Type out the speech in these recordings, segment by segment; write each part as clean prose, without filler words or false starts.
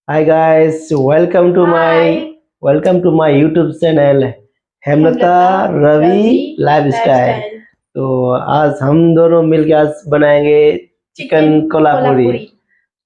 Hi guys, Hi, welcome to my YouTube channel Hemlata Hemlata Ravi Ravi lifestyle. Lifestyle तो आज हम दोनों मिलकर आज बनाएंगे चिकन चिकन कोल्हापुरी। कोल्हापुरी।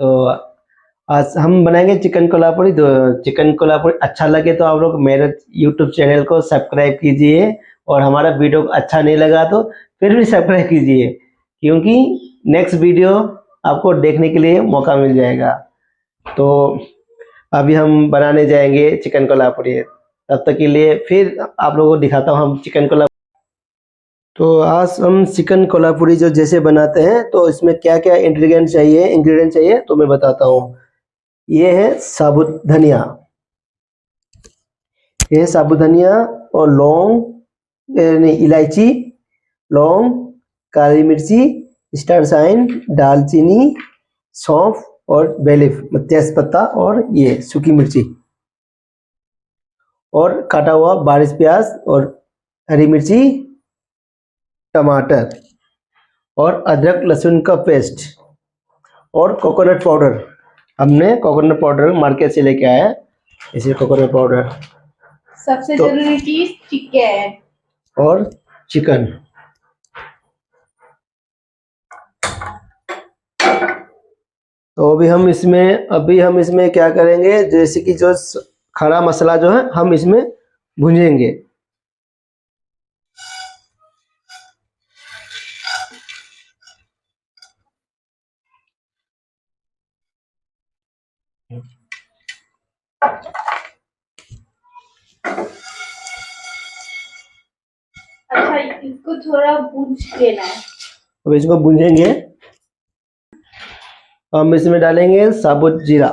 तो आज हम बनाएंगे चिकन कोल्हापुरी। तो चिकन कोल्हापुरी अच्छा लगे तो आप लोग मेरे YouTube चैनल को सब्सक्राइब कीजिए, और हमारा वीडियो अच्छा नहीं लगा तो फिर भी सब्सक्राइब कीजिए, क्योंकि नेक्स्ट वीडियो आपको देखने के लिए मौका मिल जाएगा। तो अभी हम बनाने जाएंगे चिकन कोल्हापुरी। तब तक के लिए फिर आप लोगों को दिखाता हूँ हम चिकन कोल्हापुरी। तो आज हम चिकन कोल्हापुरी जो जैसे बनाते हैं, तो इसमें क्या क्या इंग्रेडिएंट चाहिए तो मैं बताता हूँ। ये है साबुत धनिया, ये है साबुत धनिया और लौंग, नहीं इलायची, लौंग, काली मिर्ची, स्टार साइन, दालचीनी, सौंफ और बेलीफ तेज पत्ता, और ये सूखी मिर्ची, और काटा हुआ बारीक प्याज और हरी मिर्ची, टमाटर और अदरक लहसुन का पेस्ट, और कोकोनट पाउडर। हमने कोकोनट पाउडर मार्केट से लेके आया है, इसे कोकोनट पाउडर। सबसे तो जरूरी चीज चिकन। और चिकन। तो अभी हम इसमें क्या करेंगे, जैसे कि जो खड़ा मसाला जो है हम इसमें भूंजेंगे। अच्छा, इसको थोड़ा भून लेना है। अब इसको भूंजेंगे। हम इसमें डालेंगे साबुत जीरा,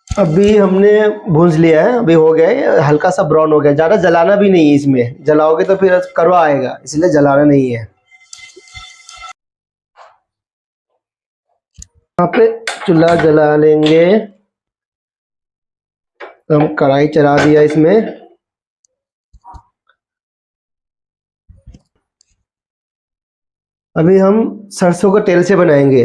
अभी हमने भूंज लिया है, अभी हो गया है, हल्का सा ब्राउन हो गया। ज़्यादा जलाना भी नहीं है, इसमें जलाओगे तो फिर कड़वा आएगा, इसलिए जलाना नहीं है। यहाँ पे चूल्हा जला लेंगे। तो हम कढ़ाई चढ़ा दिया इसमें। अभी हम सरसों के तेल से बनाएंगे,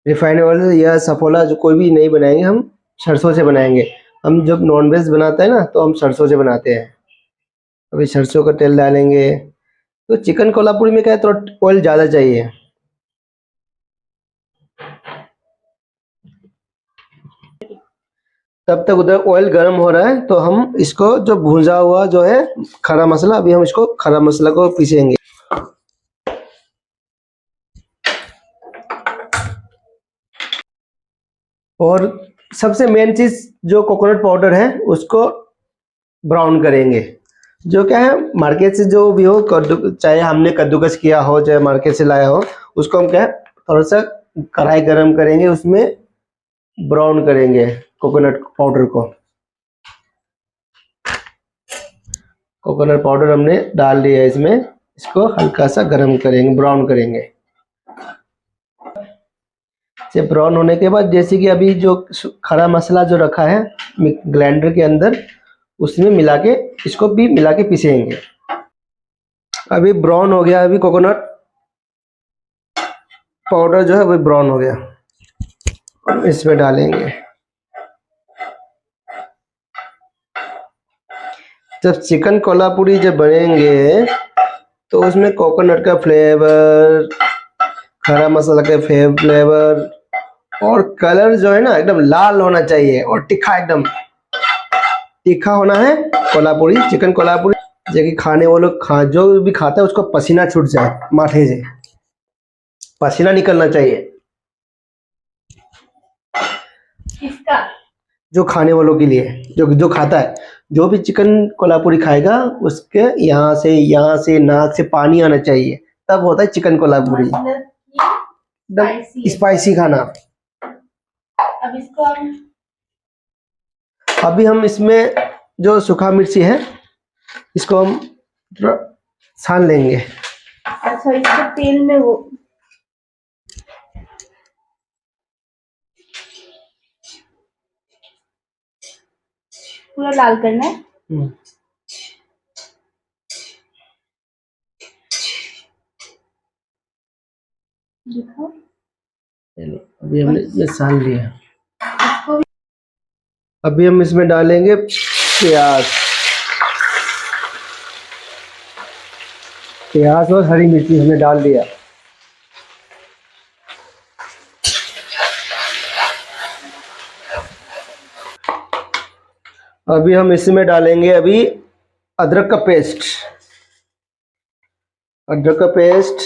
रिफाइंड ऑयल या सफोला जो कोई भी नहीं बनाएंगे, हम सरसों से बनाएंगे। हम जब नॉनवेज बनाते हैं ना, तो हम सरसों से बनाते हैं। अभी सरसों का तेल डालेंगे। तो चिकन कोल्हापुरी में क्या है, थोड़ा ऑयल ज़्यादा चाहिए। तब तक उधर ऑयल गर्म हो रहा है, तो हम इसको जो भुंजा हुआ जो है खड़ा मसाला, अभी हम इसको खड़ा मसाला को पीसेंगे। और सबसे मेन चीज़ जो कोकोनट पाउडर है उसको ब्राउन करेंगे। जो क्या है, मार्केट से जो भी हो, चाहे हमने कद्दूकस किया हो चाहे मार्केट से लाया हो, उसको हम क्या है थोड़ा सा कढ़ाई गरम करेंगे, उसमें ब्राउन करेंगे कोकोनट पाउडर को। कोकोनट पाउडर हमने डाल दिया है इसमें, इसको हल्का सा गरम करेंगे, ब्राउन करेंगे। से ब्राउन होने के बाद, जैसे कि अभी जो खड़ा मसाला जो रखा है ग्राइंडर के अंदर, उसमें मिला के, इसको भी मिला के पीसेंगे। अभी ब्राउन हो गया, अभी कोकोनट पाउडर जो है वो ब्राउन हो गया, इसमें डालेंगे। जब चिकन कोल्हापुरी जब बनेंगे, तो उसमें कोकोनट का फ्लेवर, खड़ा मसाला का फ्लेवर, और कलर जो है ना एकदम लाल होना चाहिए, और तीखा, एकदम तीखा होना है। कोल्हापुरी चिकन कोल्हापुरी जो कि खाने वालों जो भी खाता है उसको पसीना छूट जाए, माथे से पसीना निकलना चाहिए। किसका? जो खाने वालों के लिए, जो खाता है, जो भी चिकन कोल्हापुरी खाएगा, उसके यहाँ से नाक से पानी आना चाहिए, तब होता है चिकन कोल्हापुरी। मतलब एकदम स्पाइसी खाना। अब इसको हम अभी हम इसमें जो सूखा मिर्ची है, इसको हम थोड़ा छान लेंगे। अच्छा, इसको तेल में वो पूरा लाल करना है। देखो चलो, अभी हमने इसमें सान लिया। इसको भी अभी हम इसमें डालेंगे प्याज, प्याज और हरी मिर्ची हमने डाल दिया। अभी हम इसमें डालेंगे अभी अदरक का पेस्ट, अदरक का पेस्ट,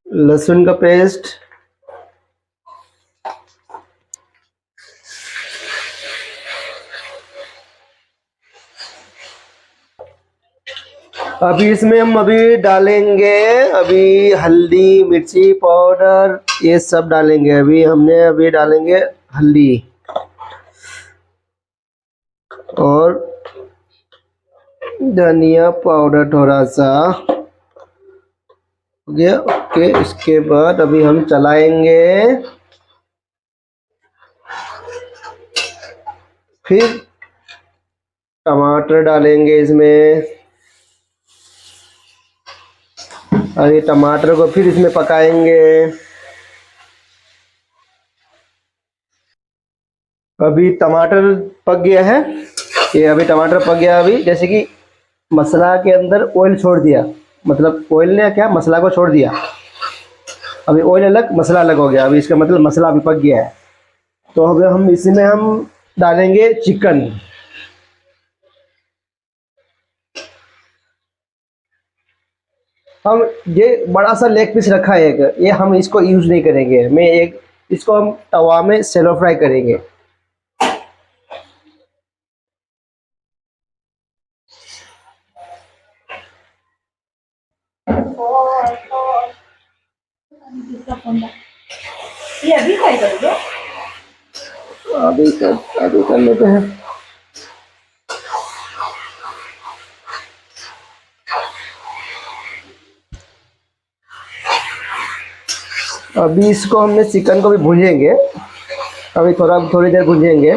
लहसुन का पेस्ट, अभी इसमें हम अभी डालेंगे अभी हल्दी, मिर्ची पाउडर, ये सब डालेंगे। अभी डालेंगे हल्दी और धनिया पाउडर थोड़ा सा हो गया। ओके, इसके बाद अभी हम चलाएंगे, फिर टमाटर डालेंगे इसमें। अभी टमाटर को फिर इसमें पकाएंगे। अभी टमाटर पक गया है, ये अभी टमाटर पक गया। अभी जैसे कि मसाला के अंदर ऑयल छोड़ दिया, मतलब ऑयल ने क्या मसाला को छोड़ दिया। अभी ऑयल अलग मसाला अलग हो गया। अभी इसका मतलब मसाला अभी पक गया है। तो अभी हम इसमें हम डालेंगे चिकन। हम ये बड़ा सा लेग पीस रखा है एक, ये हम इसको यूज नहीं करेंगे। इसको हम तवा में सेलो फ्राई करेंगे। इसका फोन ये अभी फ्राई करोगे? अभी कर लेते हैं। अभी इसको हमने चिकन को भी भूनेंगे। अभी थोड़ी देर भूनेंगे।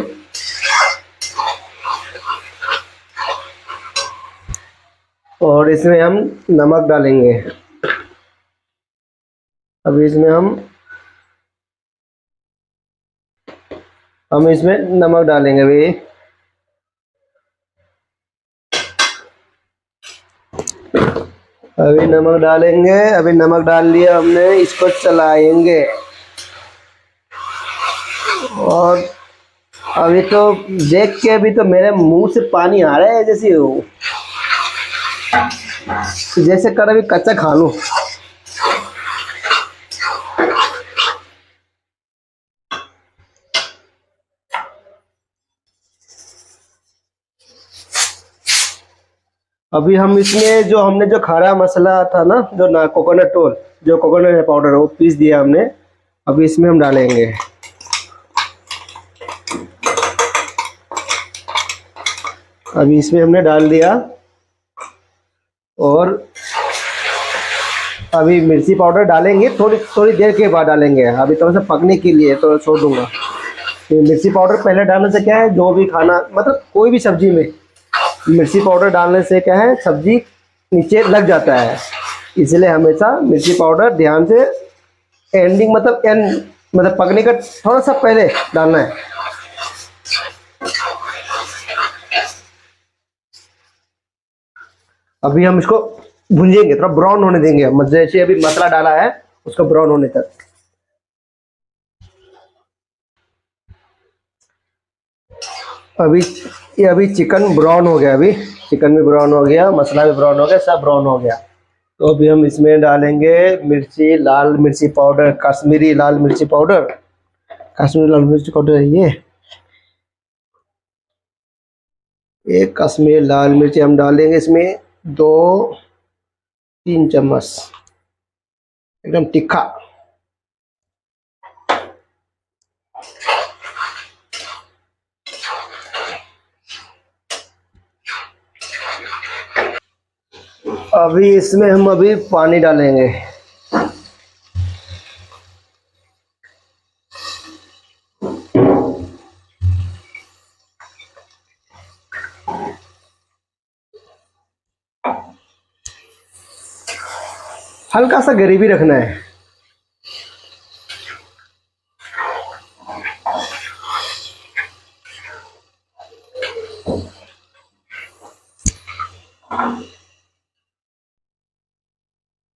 और इसमें हम नमक डालेंगे। अभी इसमें हम इसमें नमक डालेंगे। अभी नमक डालेंगे। अभी नमक डाल लिया हमने, इसको चलाएंगे। और अभी तो देख के अभी तो मेरे मुंह से पानी आ रहा है, जैसे कर अभी कच्चा खा लूं। अभी हम इसमें हमने जो खड़ा मसाला था ना, जो कोकोनट पाउडर वो पीस दिया हमने। अभी इसमें हम डालेंगे। अभी इसमें हमने डाल दिया। और अभी मिर्ची पाउडर डालेंगे, थोड़ी देर के बाद डालेंगे। अभी थोड़ा सा पकने के लिए थोड़ा छोड़ दूंगा। तो मिर्ची पाउडर पहले डालने से क्या है, जो भी खाना मतलब कोई भी सब्जी में मिर्ची पाउडर डालने से क्या है, सब्जी नीचे लग जाता है। इसलिए हमेशा मिर्ची पाउडर ध्यान से एंडिंग मतलब पकने का थोड़ा सा पहले डालना है। अभी हम इसको भूंजेंगे, थोड़ा ब्राउन होने देंगे। जैसे अभी मसाला डाला है उसको ब्राउन होने तक। अभी चिकन ब्राउन हो गया। अभी चिकन भी ब्राउन हो गया, मसाला भी ब्राउन हो गया, सब ब्राउन हो गया। तो अभी हम इसमें डालेंगे लाल मिर्ची पाउडर, कश्मीरी लाल मिर्ची पाउडर। कश्मीरी लाल मिर्ची पाउडर ये कश्मीरी लाल मिर्ची हम डालेंगे इसमें 2-3 चम्मच, एकदम तीखा। अभी इसमें हम अभी पानी डालेंगे। हल्का सा ग्रेवी रखना है।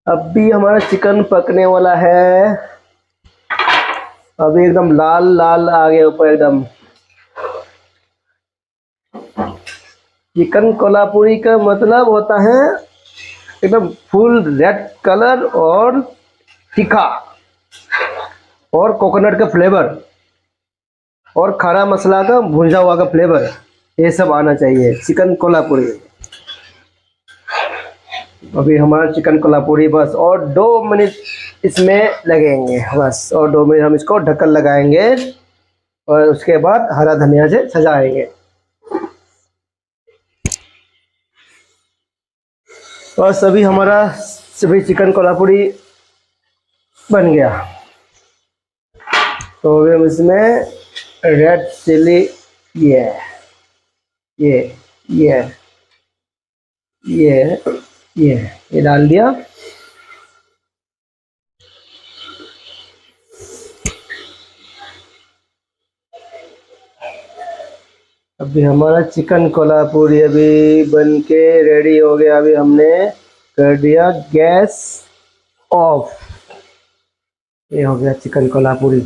अब भी हमारा चिकन पकने वाला है। अभी एकदम लाल लाल आ गया ऊपर एकदम। चिकन कोल्हापुरी का मतलब होता है एकदम फुल रेड कलर और तीखा और कोकोनट का फ्लेवर और खड़ा मसाला का भुंजा हुआ का फ्लेवर, ये सब आना चाहिए चिकन कोल्हापुरी। अभी हमारा चिकन कोल्हापुरी बस और 2 मिनट इसमें लगेंगे बस, और 2 मिनट हम इसको ढक्कन लगाएंगे और उसके बाद हरा धनिया से सजाएंगे। और सभी हमारा सभी चिकन कोल्हापुरी बन गया। तो अभी हम इसमें रेड चिली ये डाल दिया। अभी हमारा चिकन कोल्हापुरी अभी बन के रेडी हो गया। अभी हमने कर दिया गैस ऑफ। ये हो गया चिकन कोल्हापुरी।